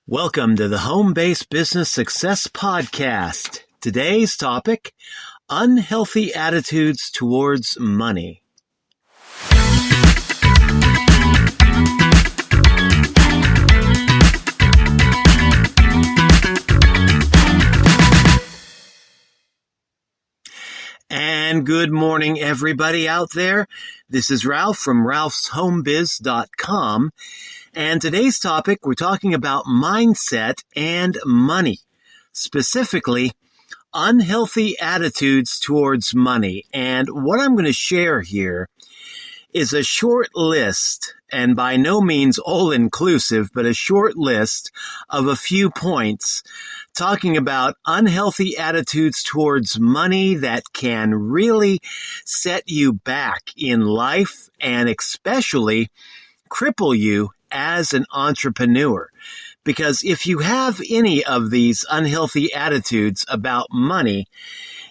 Welcome to the Home-Based Business Success Podcast. Today's topic, unhealthy attitudes towards money. And good morning, everybody out there. This is Ralph from ralphshomebiz.com. And today's topic, we're talking about mindset and money, specifically unhealthy attitudes towards money. And what I'm going to share here is a short list, and by no means all-inclusive, but a short list of a few points talking about unhealthy attitudes towards money that can really set you back in life and especially cripple you as an entrepreneur. Because if you have any of these unhealthy attitudes about money,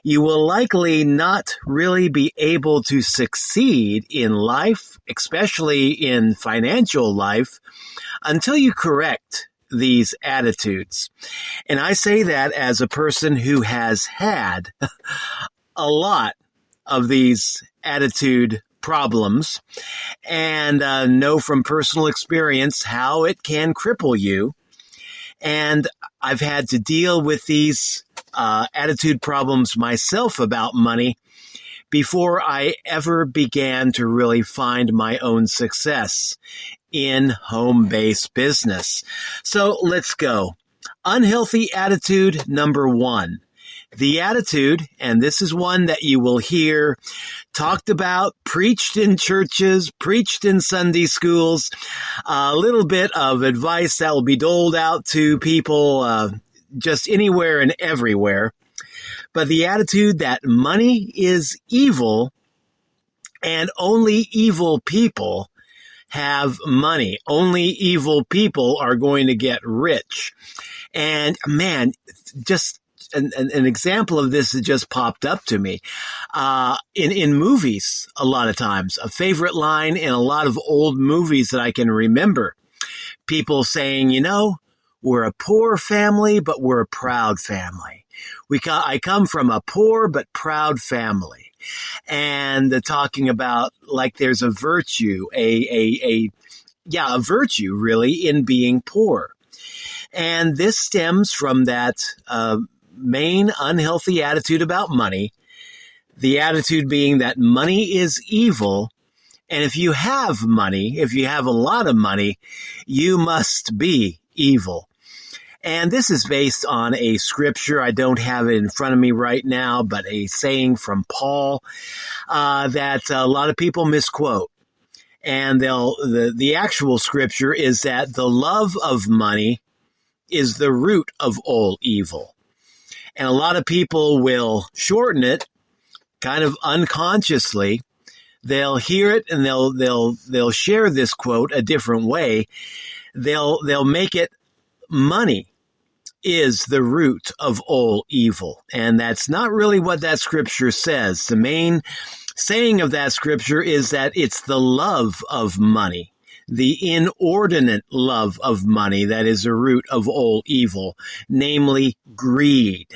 you will likely not really be able to succeed in life, especially in financial life, until you correct these attitudes. And I say that as a person who has had a lot of these attitude problems and know from personal experience how it can cripple you. And I've had to deal with these attitude problems myself about money before I ever began to really find my own success in home-based business. So let's go. Unhealthy attitude number one. The attitude, and this is one that you will hear talked about, preached in churches, preached in Sunday schools, a little bit of advice that will be doled out to people just anywhere and everywhere. But the attitude that money is evil and only evil people have money. Only evil people are going to get rich. And man, just an example of this that just popped up to me. In movies, a lot of times, a favorite line in a lot of old movies that I can remember, people saying, we're a poor family, but we're a proud family. I come from a poor but proud family. And they're talking about like there's a virtue, a virtue really in being poor. And this stems from that main unhealthy attitude about money, the attitude being that money is evil, and if you have money, if you have a lot of money, you must be evil. And this is based on a scripture. I don't have it in front of me right now, but a saying from Paul that a lot of people misquote. And the actual scripture is that the love of money is the root of all evil. And a lot of people will shorten it kind of unconsciously. They'll hear it and they'll share this quote a different way. They'll make it money is the root of all evil. And that's not really what that scripture says. The main saying of that scripture is that it's the love of money, the inordinate love of money that is the root of all evil, namely greed.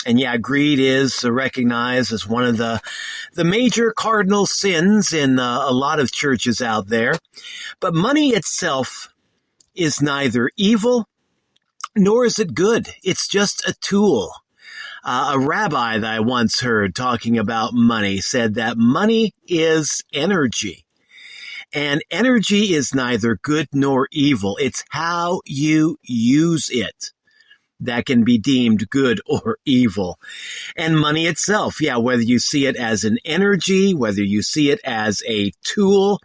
And greed is recognized as one of the major cardinal sins in a lot of churches out there. But money itself is neither evil nor is it good. It's just a tool. A rabbi that I once heard talking about money said that money is energy. And energy is neither good nor evil. It's how you use it that can be deemed good or evil. And money itself, whether you see it as an energy, whether you see it as a tool,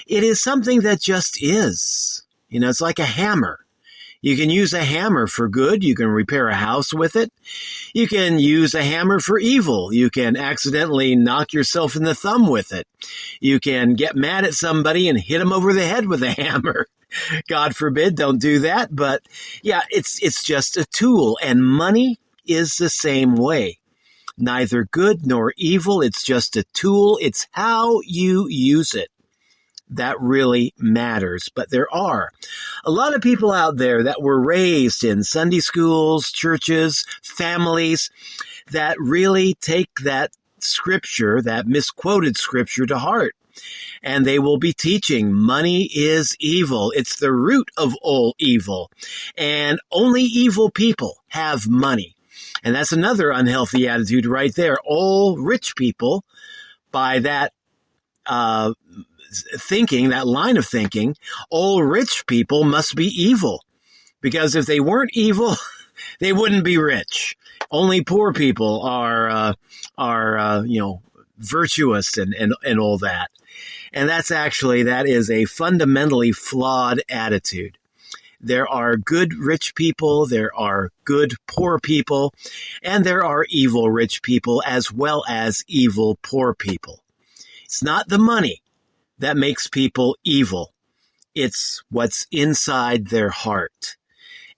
it is something that just is. It's like a hammer. You can use a hammer for good. You can repair a house with it. You can use a hammer for evil. You can accidentally knock yourself in the thumb with it. You can get mad at somebody and hit them over the head with a hammer. God forbid, don't do that. But it's just a tool. And money is the same way. Neither good nor evil. It's just a tool. It's how you use it that really matters. But there are a lot of people out there that were raised in Sunday schools, churches, families that really take that scripture, that misquoted scripture, to heart. And they will be teaching money is evil. It's the root of all evil. And only evil people have money. And that's another unhealthy attitude right there. All rich people, by that thinking, that line of thinking, all rich people must be evil. Because if they weren't evil, they wouldn't be rich. Only poor people are virtuous and all that. And that is a fundamentally flawed attitude. There are good rich people, there are good poor people, and there are evil rich people as well as evil poor people. It's not the money that makes people evil. It's what's inside their heart.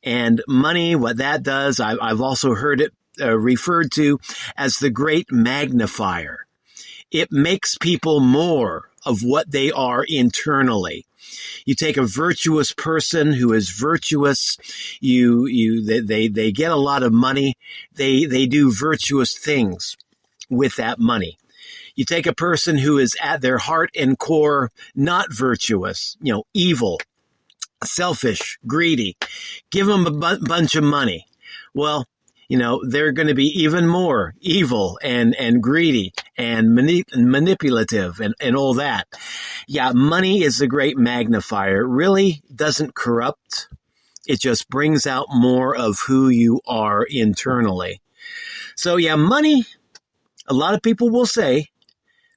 And money, what that does, I've also heard it referred to as the great magnifier. It makes people more of what they are internally. You take a virtuous person who is virtuous, they get a lot of money, they do virtuous things with that money. You take a person who is at their heart and core not virtuous, evil, selfish, greedy, give them a bunch of money. Well, they're going to be even more evil and greedy and manipulative and all that. Yeah, money is a great magnifier. It really doesn't corrupt. It just brings out more of who you are internally. So yeah, money, a lot of people will say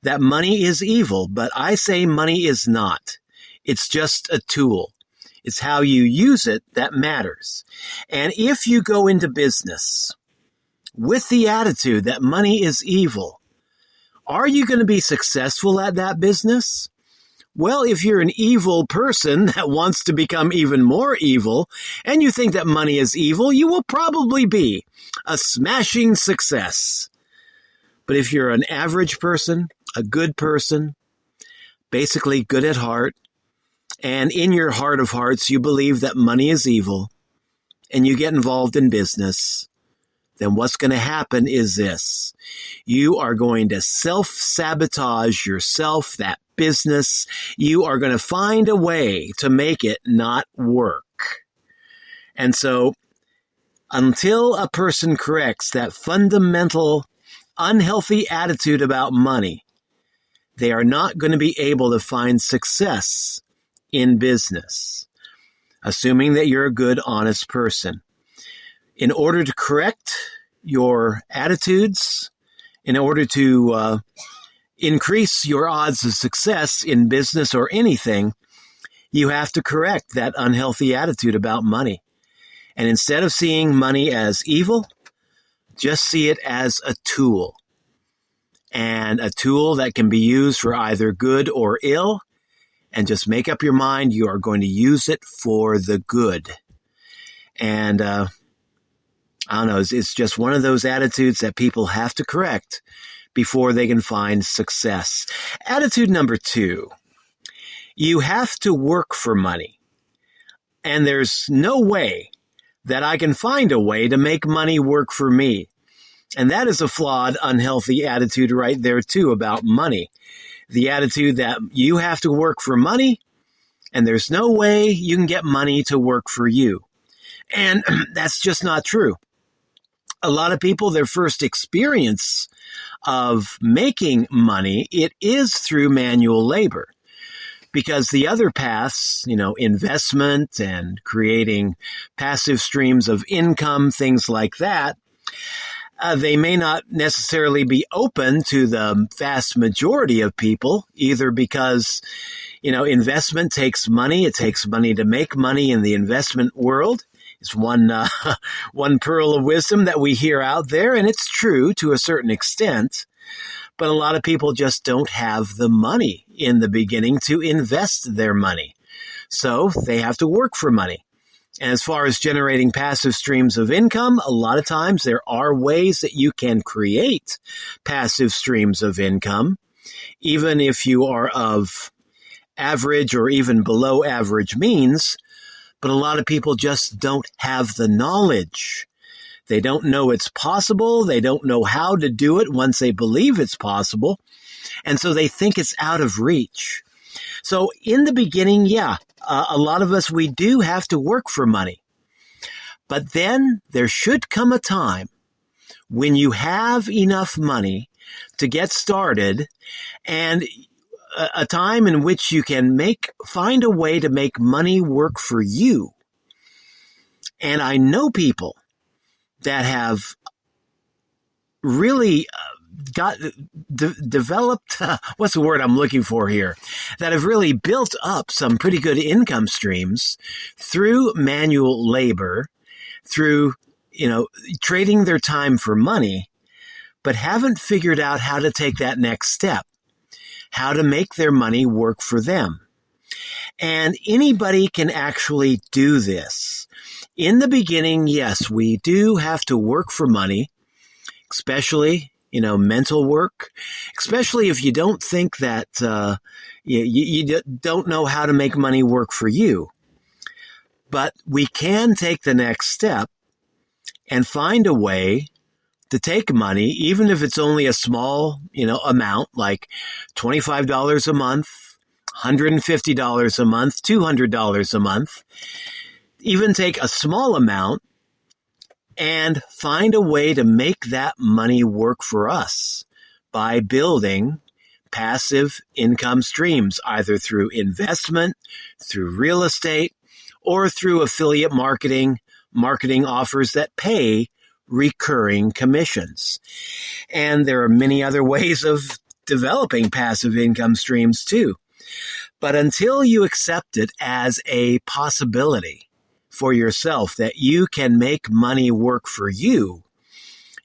that money is evil, but I say money is not. It's just a tool. It's how you use it that matters. And if you go into business with the attitude that money is evil, are you going to be successful at that business? Well, if you're an evil person that wants to become even more evil, and you think that money is evil, you will probably be a smashing success. But if you're an average person, a good person, basically good at heart, and in your heart of hearts, you believe that money is evil, and you get involved in business, then what's going to happen is this. You are going to self-sabotage yourself, that business. You are going to find a way to make it not work. And so, until a person corrects that fundamental unhealthy attitude about money, they are not going to be able to find success in business, assuming that you're a good, honest person. In order to correct your attitudes, in order to increase your odds of success in business or anything, you have to correct that unhealthy attitude about money. And instead of seeing money as evil, just see it as a tool. And a tool that can be used for either good or ill. And just make up your mind you are going to use it for the good. And I don't know, it's just one of those attitudes that people have to correct before they can find success. Attitude number 2, you have to work for money. And there's no way that I can find a way to make money work for me. And that is a flawed, unhealthy attitude right there too about money. The attitude that you have to work for money, and there's no way you can get money to work for you. And that's just not true. A lot of people, their first experience of making money, it is through manual labor. Because the other paths, investment and creating passive streams of income, things like that, they may not necessarily be open to the vast majority of people, either because, investment takes money. It takes money to make money in the investment world. It's one pearl of wisdom that we hear out there, and it's true to a certain extent. But a lot of people just don't have the money in the beginning to invest their money. So they have to work for money. And as far as generating passive streams of income, a lot of times there are ways that you can create passive streams of income, even if you are of average or even below average means, but a lot of people just don't have the knowledge. They don't know it's possible. They don't know how to do it once they believe it's possible. And so they think it's out of reach. So in the beginning, a lot of us, we do have to work for money. But then there should come a time when you have enough money to get started, and a time in which you can find a way to make money work for you. And I know people that have really developed, what's the word I'm looking for here, that have really built up some pretty good income streams through manual labor, through, trading their time for money, but haven't figured out how to take that next step, how to make their money work for them. And anybody can actually do this. In the beginning, yes, we do have to work for money, especially, mental work, especially if you don't think that you don't know how to make money work for you. But we can take the next step and find a way to take money, even if it's only a small, amount, like $25 a month, $150 a month, $200 a month. Even take a small amount and find a way to make that money work for us by building passive income streams, either through investment, through real estate, or through affiliate marketing offers that pay recurring commissions. And there are many other ways of developing passive income streams too. But until you accept it as a possibility for yourself that you can make money work for you,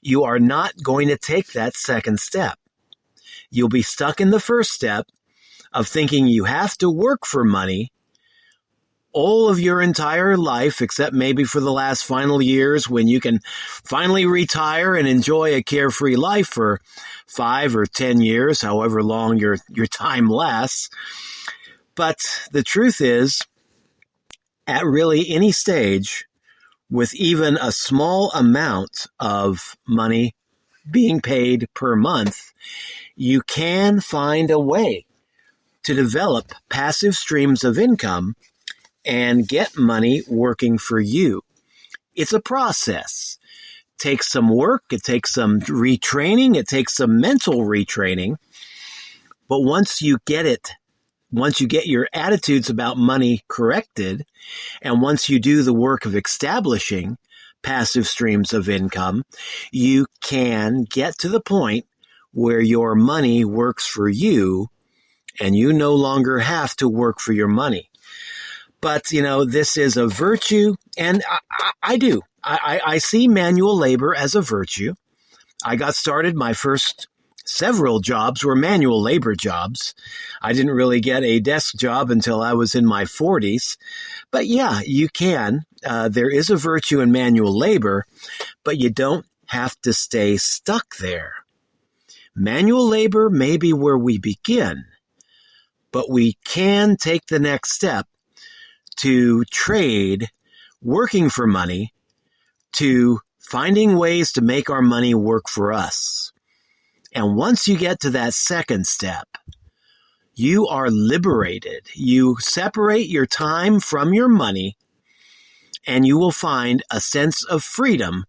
you are not going to take that second step. You'll be stuck in the first step of thinking you have to work for money all of your entire life, except maybe for the last final years when you can finally retire and enjoy a carefree life for 5 or 10 years, however long your time lasts. But the truth is, at really any stage, with even a small amount of money being paid per month, you can find a way to develop passive streams of income and get money working for you. It's a process. It takes some work. It takes some retraining. It takes some mental retraining. But once you get your attitudes about money corrected, and once you do the work of establishing passive streams of income, you can get to the point where your money works for you and you no longer have to work for your money. But, this is a virtue, and I do. I see manual labor as a virtue. I got started, my first several jobs were manual labor jobs. I didn't really get a desk job until I was in my 40s. But yeah, you can. There is a virtue in manual labor, but you don't have to stay stuck there. Manual labor may be where we begin, but we can take the next step to trade working for money to finding ways to make our money work for us. And once you get to that second step, you are liberated. You separate your time from your money, and you will find a sense of freedom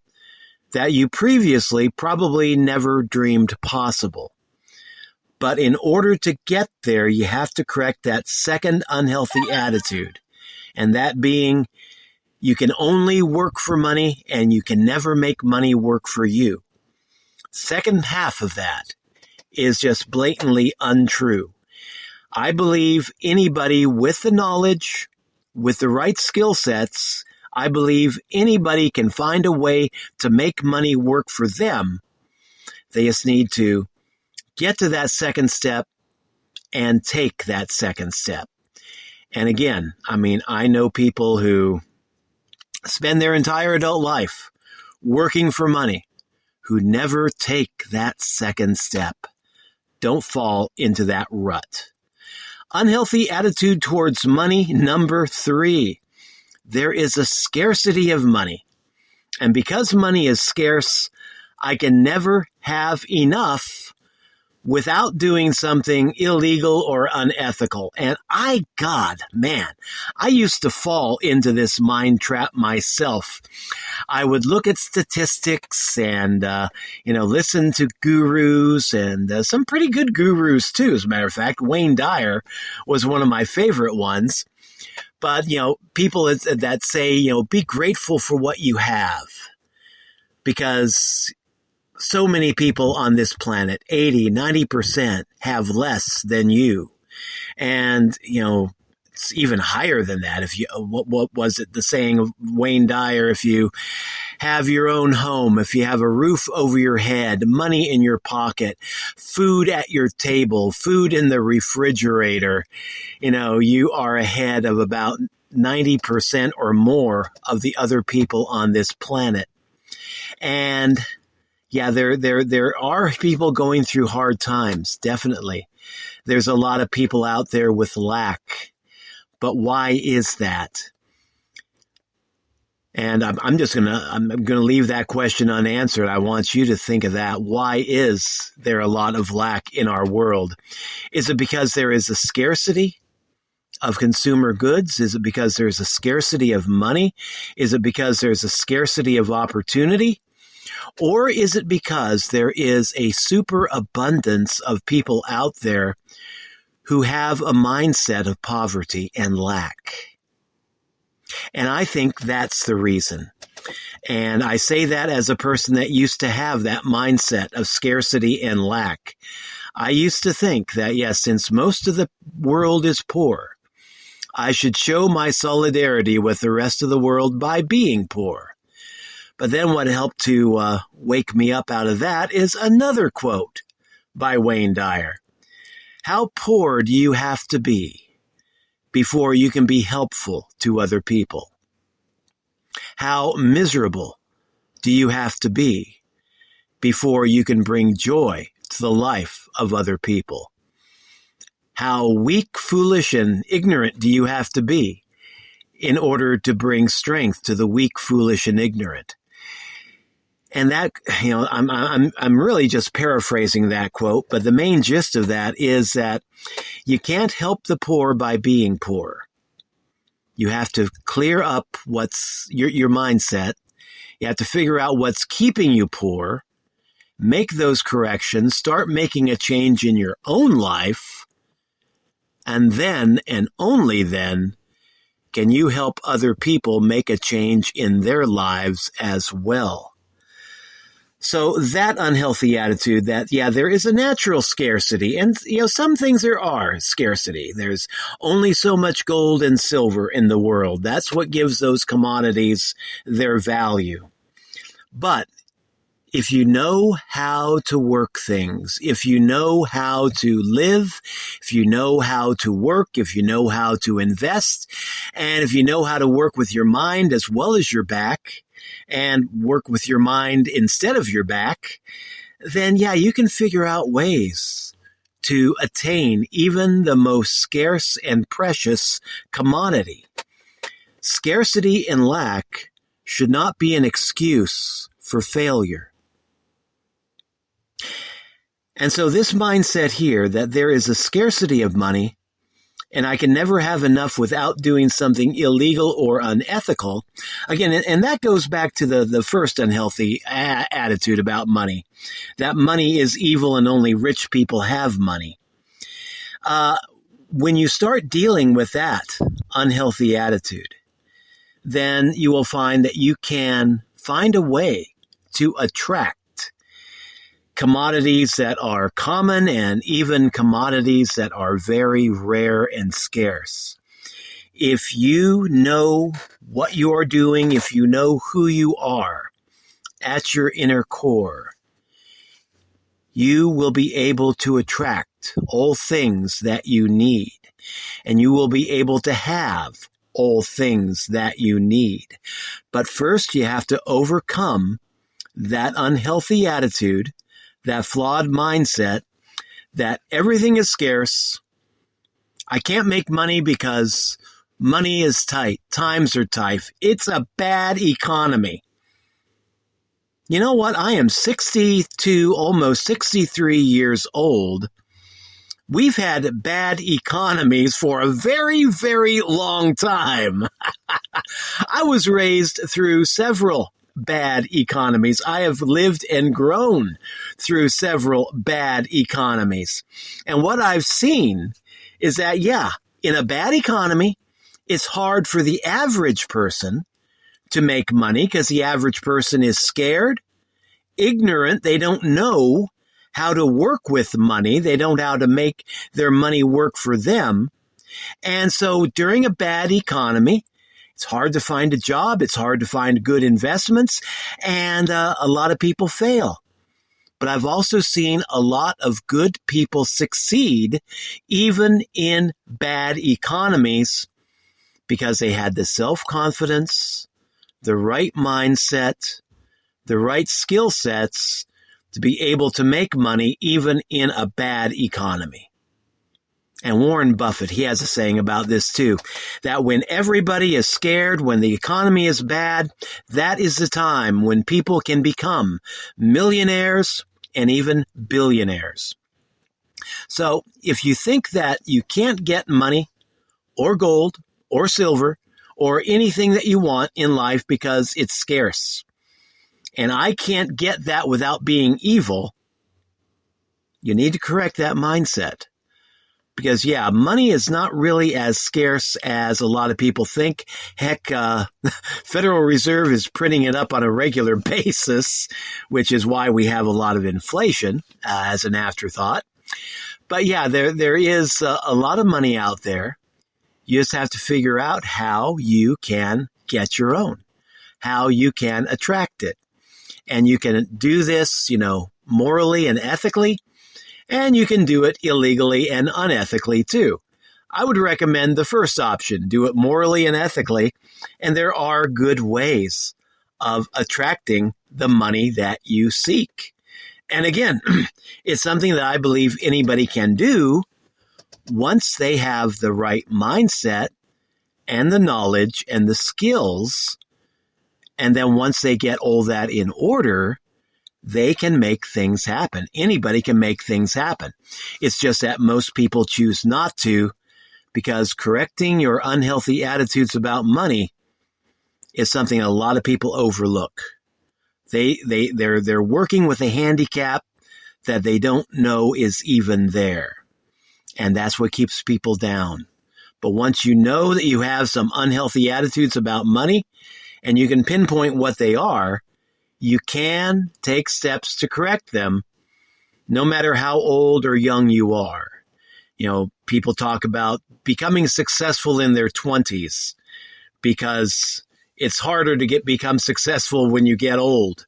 that you previously probably never dreamed possible. But in order to get there, you have to correct that second unhealthy attitude. And that being, you can only work for money and you can never make money work for you. Second half of that is just blatantly untrue. I believe anybody with the knowledge, with the right skill sets, I believe anybody can find a way to make money work for them. They just need to get to that second step and take that second step. And again, I know people who spend their entire adult life working for money who never take that second step. Don't fall into that rut. Unhealthy attitude towards money, number 3. There is a scarcity of money. And because money is scarce, I can never have enough without doing something illegal or unethical. And I used to fall into this mind trap myself. I would look at statistics and, listen to gurus and some pretty good gurus too. As a matter of fact, Wayne Dyer was one of my favorite ones. But, people that say, be grateful for what you have, because so many people on this planet, 80, 90%, have less than you. And, it's even higher than that. If you, what was it, the saying of Wayne Dyer, if you have your own home, if you have a roof over your head, money in your pocket, food at your table, food in the refrigerator, you are ahead of about 90% or more of the other people on this planet. And yeah, there are people going through hard times, definitely. There's a lot of people out there with lack. But why is that? And I'm gonna leave that question unanswered. I want you to think of that. Why is there a lot of lack in our world? Is it because there is a scarcity of consumer goods? Is it because there's a scarcity of money? Is it because there's a scarcity of opportunity? Or is it because there is a superabundance of people out there who have a mindset of poverty and lack? And I think that's the reason. And I say that as a person that used to have that mindset of scarcity and lack. I used to think that, yes, since most of the world is poor, I should show my solidarity with the rest of the world by being poor. But then what helped to wake me up out of that is another quote by Wayne Dyer. How poor do you have to be before you can be helpful to other people? How miserable do you have to be before you can bring joy to the life of other people? How weak, foolish, and ignorant do you have to be in order to bring strength to the weak, foolish, and ignorant? And that, I'm really just paraphrasing that quote, but the main gist of that is that you can't help the poor by being poor. You have to clear up what's your mindset. You have to figure out what's keeping you poor, make those corrections, start making a change in your own life, and then, and only then, can you help other people make a change in their lives as well. So that unhealthy attitude that, yeah, there is a natural scarcity. And, some things there are scarcity. There's only so much gold and silver in the world. That's what gives those commodities their value. But if you know how to work things, if you know how to live, if you know how to work, if you know how to invest, and if you know how to work with your mind as well as your back, and work with your mind instead of your back, then yeah, you can figure out ways to attain even the most scarce and precious commodity. Scarcity and lack should not be an excuse for failure. And so this mindset here that there is a scarcity of money and I can never have enough without doing something illegal or unethical. Again, and that goes back to the first unhealthy attitude about money, that money is evil and only rich people have money. When you start dealing with that unhealthy attitude, then you will find that you can find a way to attract commodities that are common and even commodities that are very rare and scarce. If you know what you're doing, if you know who you are at your inner core, you will be able to attract all things that you need, and you will be able to have all things that you need. But first, you have to overcome that unhealthy attitude, that flawed mindset that everything is scarce I can't make money because money is tight. Times are tight. It's a bad economy. You know what? I am 62, almost 63 years old. We've had bad economies for a very, very long time. I was raised through several bad economies. I have lived and grown through several bad economies. And what I've seen is that, in a bad economy, it's hard for the average person to make money because the average person is scared, ignorant. They don't know how to work with money. They don't know how to make their money work for them. And so during a bad economy, it's hard to find a job. It's hard to find good investments. And a lot of people fail. But I've also seen a lot of good people succeed even in bad economies because they had the self-confidence, the right mindset, the right skill sets to be able to make money even in a bad economy. And Warren Buffett, he has a saying about this too, that when everybody is scared, when the economy is bad, that is the time when people can become millionaires and even billionaires. So if you think that you can't get money or gold or silver or anything that you want in life because it's scarce, and I can't get that without being evil, you need to correct that mindset. Because, money is not really as scarce as a lot of people think. Heck, Federal Reserve is printing it up on a regular basis, which is why we have a lot of inflation as an afterthought. But, there is a lot of money out there. You just have to figure out how you can get your own, how you can attract it. And you can do this, morally and ethically. And you can do it illegally and unethically too. I would recommend the first option, do it morally and ethically. And there are good ways of attracting the money that you seek. And again, it's something that I believe anybody can do once they have the right mindset and the knowledge and the skills. And then once they get all that in order, they can make things happen. Anybody can make things happen. It's just that most people choose not to because correcting your unhealthy attitudes about money is something a lot of people overlook. They're working with a handicap that they don't know is even there. And that's what keeps people down. But once you know that you have some unhealthy attitudes about money and you can pinpoint what they are, you can take steps to correct them, no matter how old or young you are. People talk about becoming successful in their 20s because it's harder to become successful when you get old.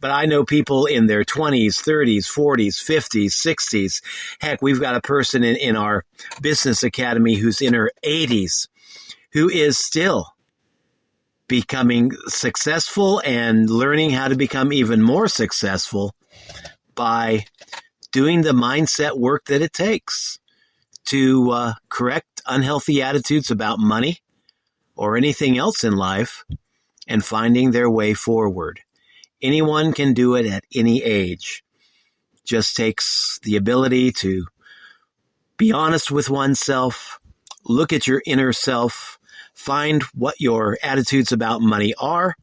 But I know people in their 20s, 30s, 40s, 50s, 60s. Heck, we've got a person in our business academy who's in her 80s who is still becoming successful and learning how to become even more successful by doing the mindset work that it takes to correct unhealthy attitudes about money or anything else in life and finding their way forward. Anyone can do it at any age. Just takes the ability to be honest with oneself, look at your inner self, find what your attitudes about money are,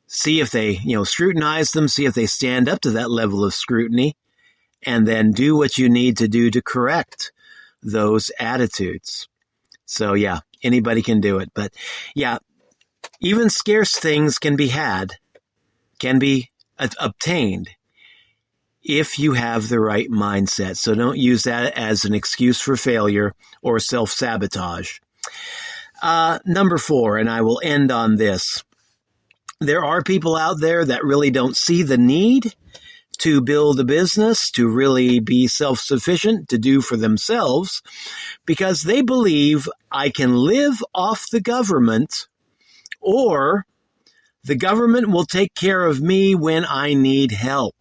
see if they, scrutinize them, see if they stand up to that level of scrutiny, and then do what you need to do to correct those attitudes. So, anybody can do it. But, even scarce things can be obtained if you have the right mindset. So don't use that as an excuse for failure or self-sabotage. Number 4, and I will end on this. There are people out there that really don't see the need to build a business, to really be self-sufficient, to do for themselves, because they believe I can live off the government, or the government will take care of me when I need help.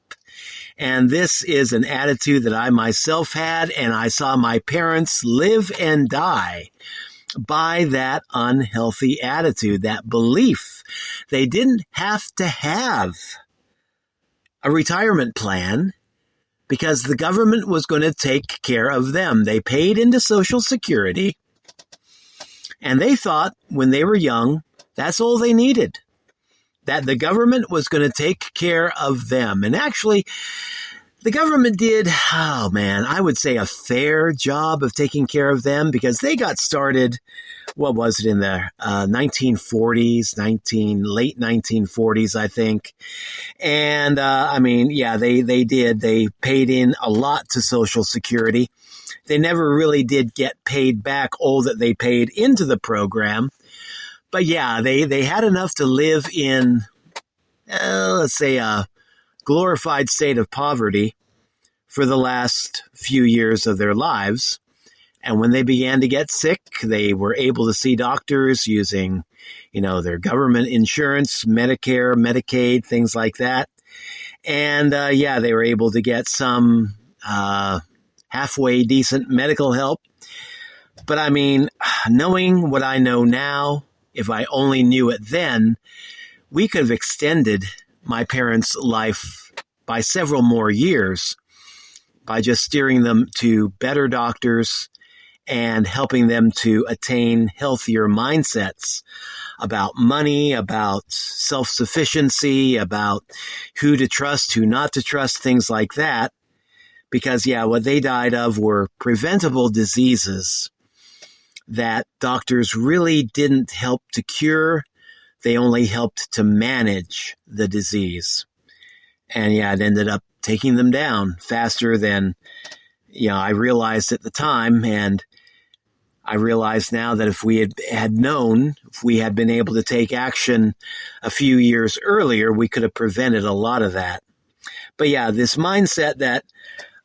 And this is an attitude that I myself had, and I saw my parents live and die by that unhealthy attitude, that belief. They didn't have to have a retirement plan because the government was going to take care of them. They paid into Social Security, and they thought when they were young, that's all they needed, that the government was going to take care of them. And actually, the government did, I would say a fair job of taking care of them because they got started, what was it, in the 1940s, late 1940s, I think. And, they did. They paid in a lot to Social Security. They never really did get paid back all that they paid into the program. But yeah, they had enough to live in, let's say, a glorified state of poverty for the last few years of their lives. And when they began to get sick, they were able to see doctors using, their government insurance, Medicare, Medicaid, things like that. And they were able to get some halfway decent medical help. But I mean, knowing what I know now, if I only knew it then, we could have extended my parents' life by several more years by just steering them to better doctors and helping them to attain healthier mindsets about money, about self-sufficiency, about who to trust, who not to trust, things like that. Because, what they died of were preventable diseases that doctors really didn't help to cure. They only helped to manage the disease. And it ended up taking them down faster than, I realized at the time. And I realize now that if we had known, if we had been able to take action a few years earlier, we could have prevented a lot of that. But this mindset that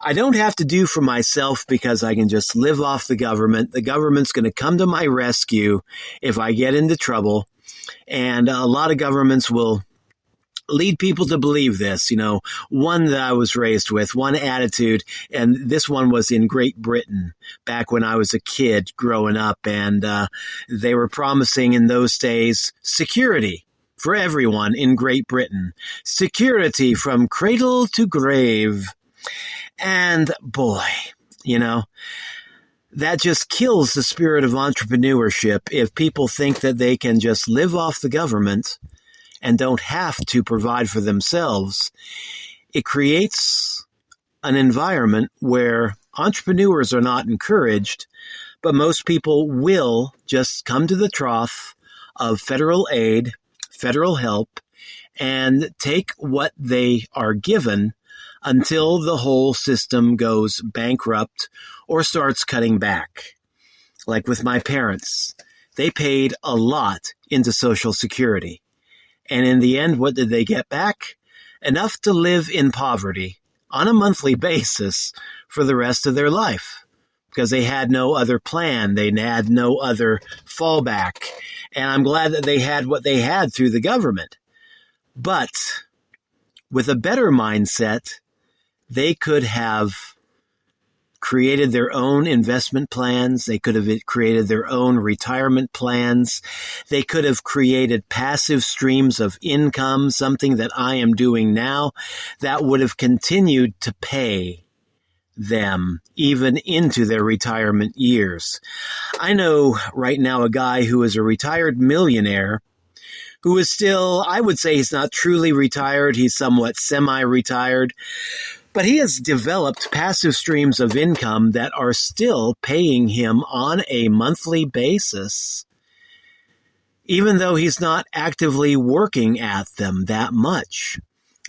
I don't have to do for myself because I can just live off the government. The government's going to come to my rescue if I get into trouble. And a lot of governments will lead people to believe this. One that I was raised with, one attitude, and this one was in Great Britain back when I was a kid growing up. And they were promising in those days security for everyone in Great Britain, security from cradle to grave. And boy, that just kills the spirit of entrepreneurship if people think that they can just live off the government and don't have to provide for themselves. It creates an environment where entrepreneurs are not encouraged, but most people will just come to the trough of federal aid, federal help, and take what they are given until the whole system goes bankrupt or starts cutting back. Like with my parents, they paid a lot into Social Security. And in the end, what did they get back? Enough to live in poverty on a monthly basis for the rest of their life because they had no other plan. They had no other fallback. And I'm glad that they had what they had through the government. But with a better mindset, they could have created their own investment plans. They could have created their own retirement plans. They could have created passive streams of income, something that I am doing now that would have continued to pay them even into their retirement years. I know right now a guy who is a retired millionaire who is still, I would say he's not truly retired. He's somewhat semi-retired. But he has developed passive streams of income that are still paying him on a monthly basis, even though he's not actively working at them that much.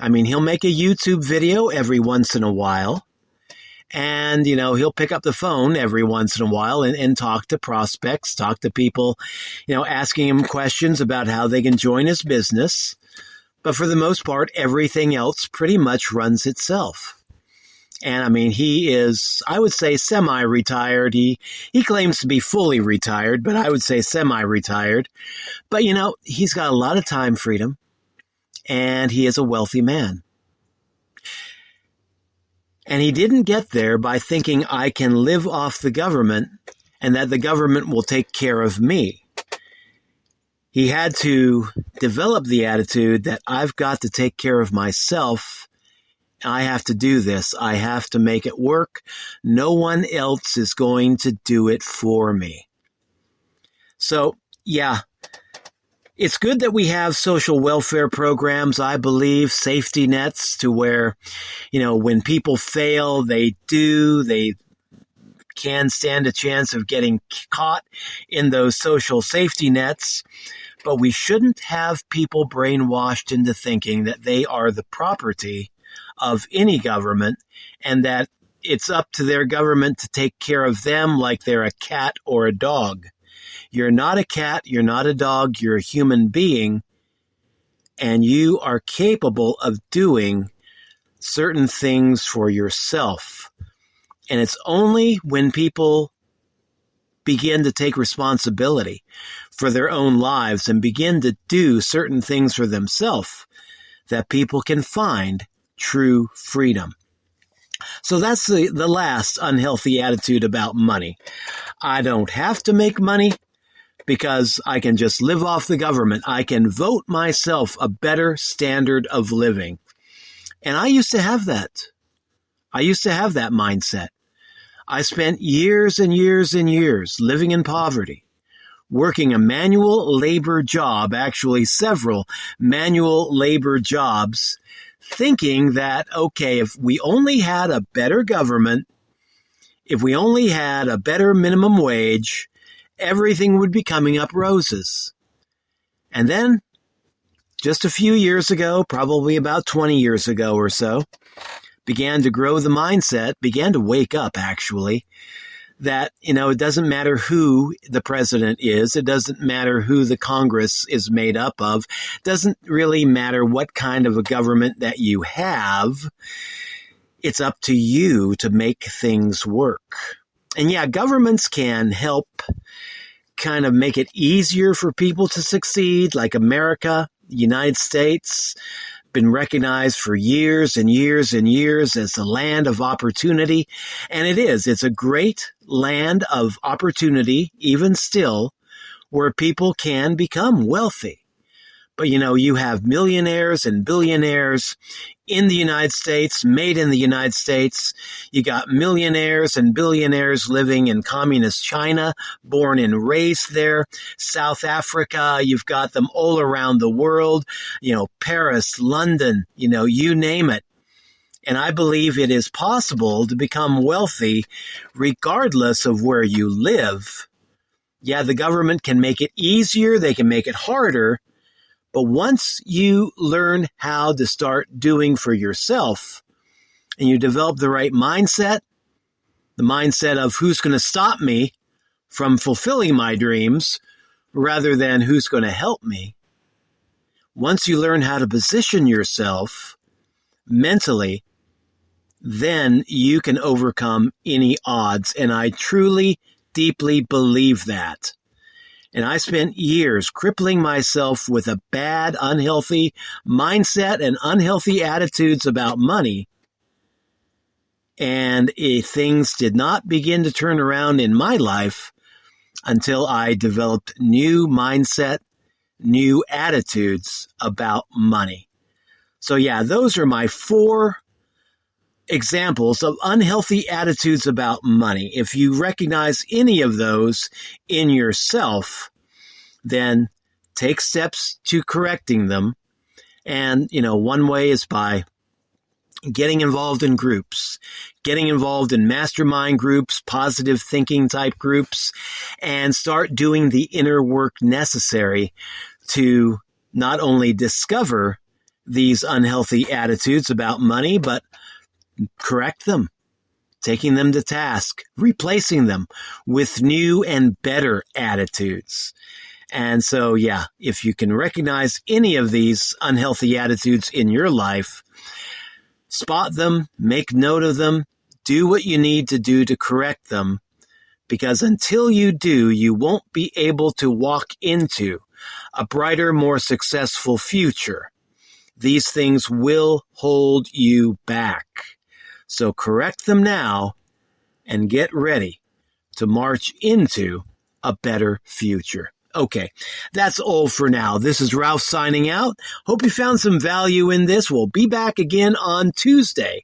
I mean, he'll make a YouTube video every once in a while, and, he'll pick up the phone every once in a while and talk to prospects, talk to people, asking him questions about how they can join his business. But for the most part, everything else pretty much runs itself. And I mean, he is, I would say, semi-retired. He claims to be fully retired, but I would say semi-retired. But, he's got a lot of time freedom, and he is a wealthy man. And he didn't get there by thinking I can live off the government and that the government will take care of me. He had to develop the attitude that I've got to take care of myself. I have to do this. I have to make it work. No one else is going to do it for me. So, yeah, it's good that we have social welfare programs, I believe, safety nets to where, when people fail, they can stand a chance of getting caught in those social safety nets. But we shouldn't have people brainwashed into thinking that they are the property of any government and that it's up to their government to take care of them like they're a cat or a dog. You're not a cat, you're not a dog, you're a human being, and you are capable of doing certain things for yourself. And it's only when people begin to take responsibility for their own lives and begin to do certain things for themselves that people can find true freedom. So that's the last unhealthy attitude about money. I don't have to make money because I can just live off the government. I can vote myself a better standard of living. And I used to have that. I used to have that mindset. I spent years and years and years living in poverty, working a manual labor job, actually several manual labor jobs, thinking that, okay, if we only had a better government, if we only had a better minimum wage, everything would be coming up roses. And then, just a few years ago, probably about 20 years ago or so, began to grow the mindset, began to wake up, actually, that, it doesn't matter who the president is. It doesn't matter who the Congress is made up of. It doesn't really matter what kind of a government that you have. It's up to you to make things work. And yeah, governments can help kind of make it easier for people to succeed, like America, the United States, been recognized for years and years and years as the land of opportunity. And it is. It's a great land of opportunity, even still, where people can become wealthy. But, you have millionaires and billionaires in the United States, made in the United States. You got millionaires and billionaires living in communist China, born and raised there. South Africa, you've got them all around the world, Paris, London, you name it. And I believe it is possible to become wealthy regardless of where you live. Yeah, the government can make it easier. They can make it harder. But once you learn how to start doing for yourself and you develop the right mindset, the mindset of who's going to stop me from fulfilling my dreams rather than who's going to help me, once you learn how to position yourself mentally, then you can overcome any odds. And I truly, deeply believe that. And I spent years crippling myself with a bad, unhealthy mindset and unhealthy attitudes about money. And things did not begin to turn around in my life until I developed new mindset, new attitudes about money. So yeah, those are my 4 examples of unhealthy attitudes about money. If you recognize any of those in yourself, then take steps to correcting them. And, one way is by getting involved in groups, getting involved in mastermind groups, positive thinking type groups, and start doing the inner work necessary to not only discover these unhealthy attitudes about money, but correct them, taking them to task, replacing them with new and better attitudes. And so, yeah, if you can recognize any of these unhealthy attitudes in your life, spot them, make note of them, do what you need to do to correct them, because until you do, you won't be able to walk into a brighter, more successful future. These things will hold you back. So correct them now and get ready to march into a better future. Okay, that's all for now. This is Ralph signing out. Hope you found some value in this. We'll be back again on Tuesday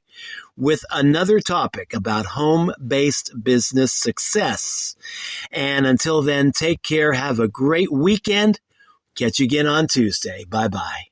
with another topic about home-based business success. And until then, take care. Have a great weekend. Catch you again on Tuesday. Bye-bye.